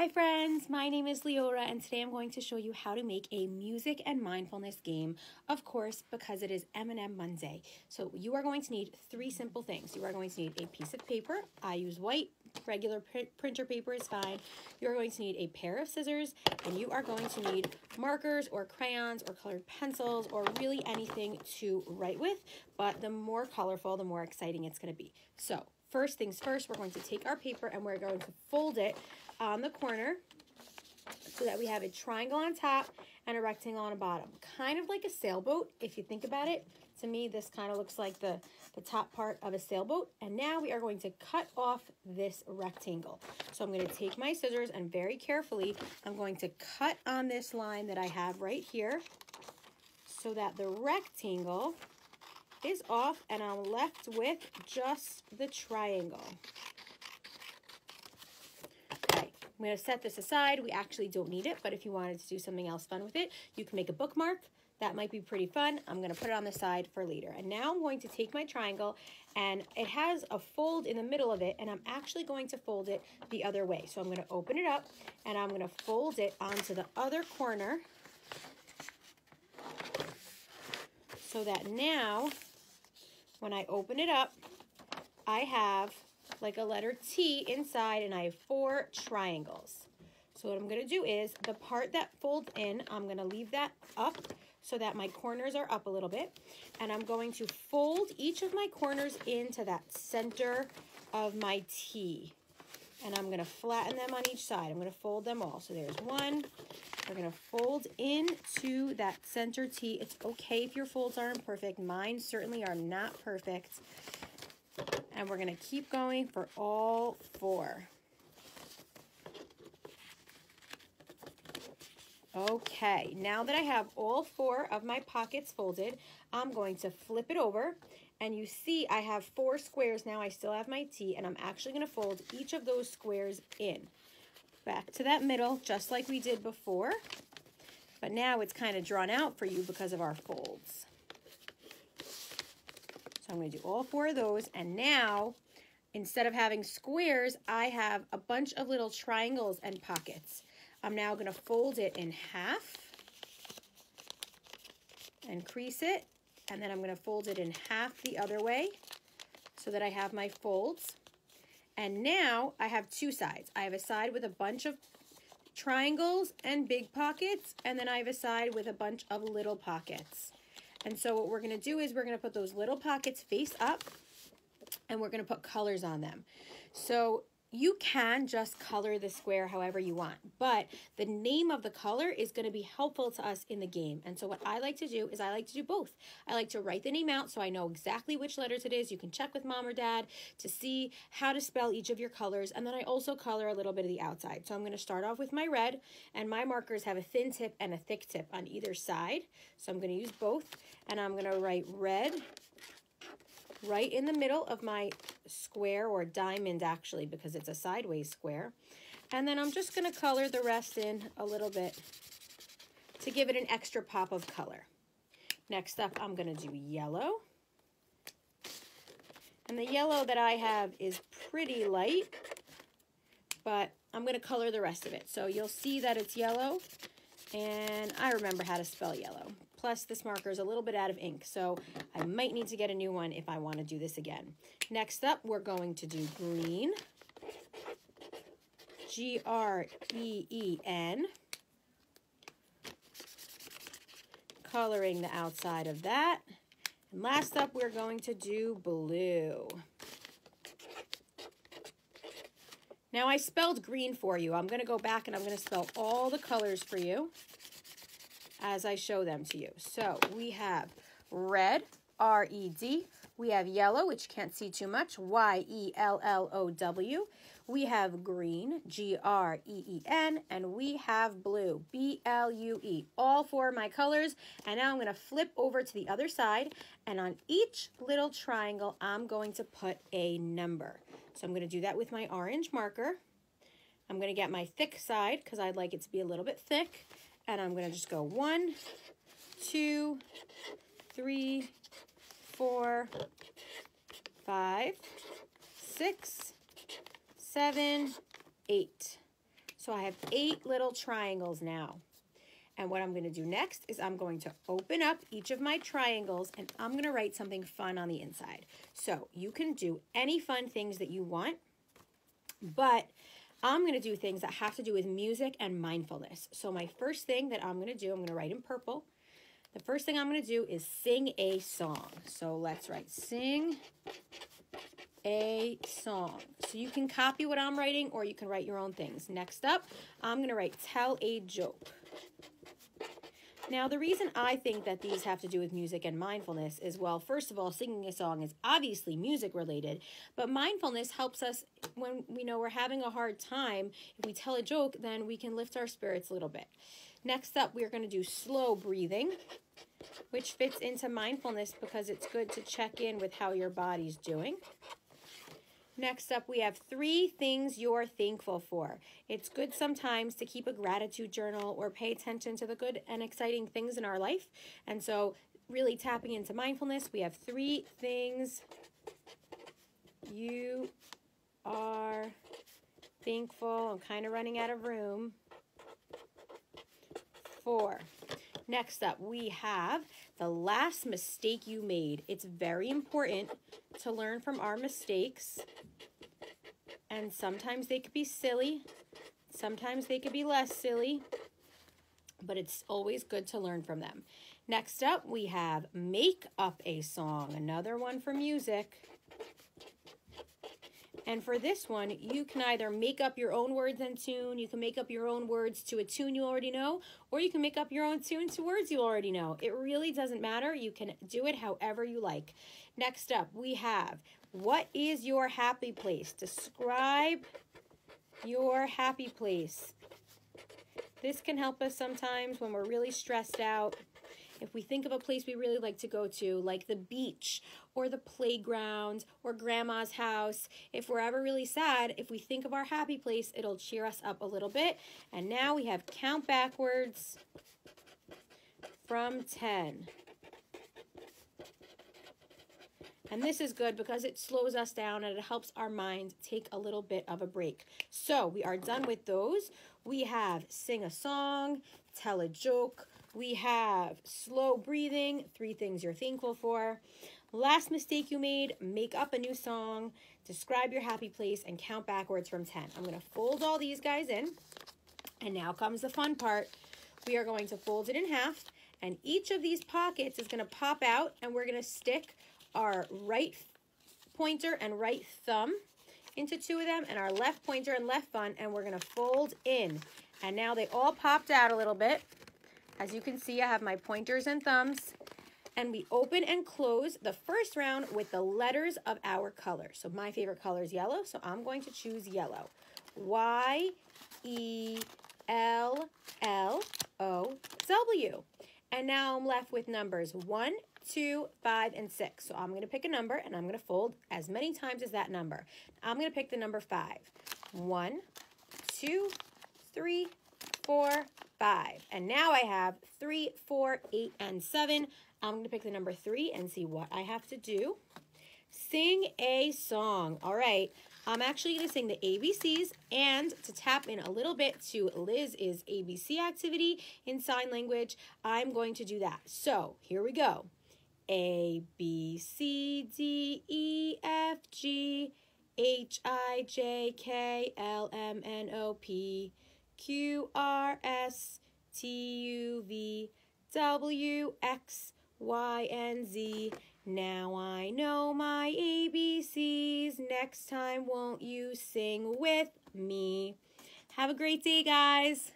Hi friends, my name is Leora and today I'm going to show you how to make a music and mindfulness game, of course, because it is M&M Monday. So you are going to need three simple things. You are going to need a piece of paper. I use white, regular printer paper is fine. You are going to need a pair of scissors, and you are going to need markers or crayons or colored pencils or really anything to write with, but the more colorful, the more exciting it's going to be. So first things first, we're going to take our paper and we're going to fold it on the corner so that we have a triangle on top and a rectangle on the bottom. Kind of like a sailboat, if you think about it. To me, this kind of looks like the top part of a sailboat. And now we are going to cut off this rectangle. So I'm going to take my scissors and very carefully, I'm going to cut on this line that I have right here so that the rectangle is off and I'm left with just the triangle. I'm going to set this aside. We actually don't need it, but if you wanted to do something else fun with it, you can make a bookmark. That might be pretty fun. I'm going to put it on the side for later. And now I'm going to take my triangle, and it has a fold in the middle of it, and I'm actually going to fold it the other way. So I'm going to open it up, and I'm going to fold it onto the other corner so that now when I open it up, I have like a letter T inside, and I have 4 triangles. So what I'm going to do is the part that folds in, I'm going to leave that up so that my corners are up a little bit, and I'm going to fold each of my corners into that center of my T, and I'm going to flatten them on each side. I'm going to fold them all. So there's one. We're going to fold into that center T. It's okay if your folds aren't perfect. Mine certainly are not perfect. And we're going to keep going for all 4. Okay, now that I have all 4 of my pockets folded, I'm going to flip it over. And you see I have 4 squares now. I still have my T, and I'm actually going to fold each of those squares in. Back to that middle, just like we did before. But now it's kind of drawn out for you because of our folds. So I'm going to do all 4 of those, and now, instead of having squares, I have a bunch of little triangles and pockets. I'm now going to fold it in half and crease it, and then I'm going to fold it in half the other way so that I have my folds. And now I have 2 sides. I have a side with a bunch of triangles and big pockets, and then I have a side with a bunch of little pockets. And so what we're going to do is we're going to put those little pockets face up, and we're going to put colors on them. So you can just color the square however you want, but the name of the color is going to be helpful to us in the game. And so what I like to do is I like to do both. I like to write the name out so I know exactly which letters it is. You can check with mom or dad to see how to spell each of your colors. And then I also color a little bit of the outside. So I'm going to start off with my red, and my markers have a thin tip and a thick tip on either side. So I'm going to use both, and I'm going to write red right in the middle of my square, or diamond actually, because it's a sideways square. And then I'm just going to color the rest in a little bit to give it an extra pop of color. Next up, I'm going to do yellow. And the yellow that I have is pretty light, but I'm going to color the rest of it. So you'll see that it's yellow, and I remember how to spell yellow. Plus, this marker is a little bit out of ink, so I might need to get a new one if I want to do this again. Next up, we're going to do green. G-R-E-E-N. Coloring the outside of that. And last up, we're going to do blue. Now, I spelled green for you. I'm going to go back and I'm going to spell all the colors for you as I show them to you. So we have red, R-E-D. We have yellow, which you can't see too much, Y-E-L-L-O-W. We have green, G-R-E-E-N, and we have blue, B-L-U-E. All 4 of my colors. And now I'm going to flip over to the other side, and on each little triangle, I'm going to put a number. So I'm going to do that with my orange marker. I'm going to get my thick side because I'd like it to be a little bit thick. And I'm going to just go 1, 2, 3, 4, 5, 6, 7, 8. So I have 8 little triangles now. And what I'm going to do next is I'm going to open up each of my triangles and I'm going to write something fun on the inside. So you can do any fun things that you want, but I'm going to do things that have to do with music and mindfulness. So my first thing that I'm going to do, I'm going to write in purple. The first thing I'm going to do is sing a song. So let's write sing a song. So you can copy what I'm writing or you can write your own things. Next up, I'm going to write tell a joke. Now, the reason I think that these have to do with music and mindfulness is, well, first of all, singing a song is obviously music related, but mindfulness helps us when we know we're having a hard time. If we tell a joke, then we can lift our spirits a little bit. Next up, we're going to do slow breathing, which fits into mindfulness because it's good to check in with how your body's doing. Next up, we have 3 things you're thankful for. It's good sometimes to keep a gratitude journal or pay attention to the good and exciting things in our life. And so really tapping into mindfulness, we have 3 things you are thankful. I'm kind of running out of room. for. Next up, we have the last mistake you made. It's very important to learn from our mistakes. And sometimes they could be silly. Sometimes they could be less silly. But it's always good to learn from them. Next up, we have make up a song. Another one for music. And for this one, you can either make up your own words and tune. You can make up your own words to a tune you already know. Or you can make up your own tune to words you already know. It really doesn't matter. You can do it however you like. Next up, we have, what is your happy place? Describe your happy place. This can help us sometimes when we're really stressed out. If we think of a place we really like to go to, like the beach or the playground or grandma's house, if we're ever really sad, if we think of our happy place, it'll cheer us up a little bit. And now we have count backwards from 10. And this is good because it slows us down and it helps our mind take a little bit of a break. So we are done with those. We have sing a song, tell a joke. We have slow breathing, 3 things you're thankful for. Last mistake you made, make up a new song, describe your happy place, and count backwards from 10. I'm going to fold all these guys in. And now comes the fun part. We are going to fold it in half. And each of these pockets is going to pop out. And we're going to stick our right pointer and right thumb into 2 of them. And our left pointer and left thumb. And we're going to fold in. And now they all popped out a little bit. As you can see, I have my pointers and thumbs, and we open and close the first round with the letters of our color. So my favorite color is yellow, so I'm going to choose yellow. Y-E-L-L-O-W. And now I'm left with numbers 1, 2, 5, and 6. So I'm going to pick a number, and I'm going to fold as many times as that number. I'm going to pick the number 5. 1, 2, 3, 4, 5. And now I have 3, 4, 8, and 7. I'm going to pick the number 3 and see what I have to do. Sing a song. All right. I'm actually going to sing the ABCs, and to tap in a little bit to Liz's ABC activity in sign language, I'm going to do that. So here we go. A, B, C, D, E, F, G, H, I, J, K, L, M, N, O, P, Q, R, S, T, U, V, W, X, Y, and Z. Now I know my ABCs. Next time, won't you sing with me? Have a great day, guys.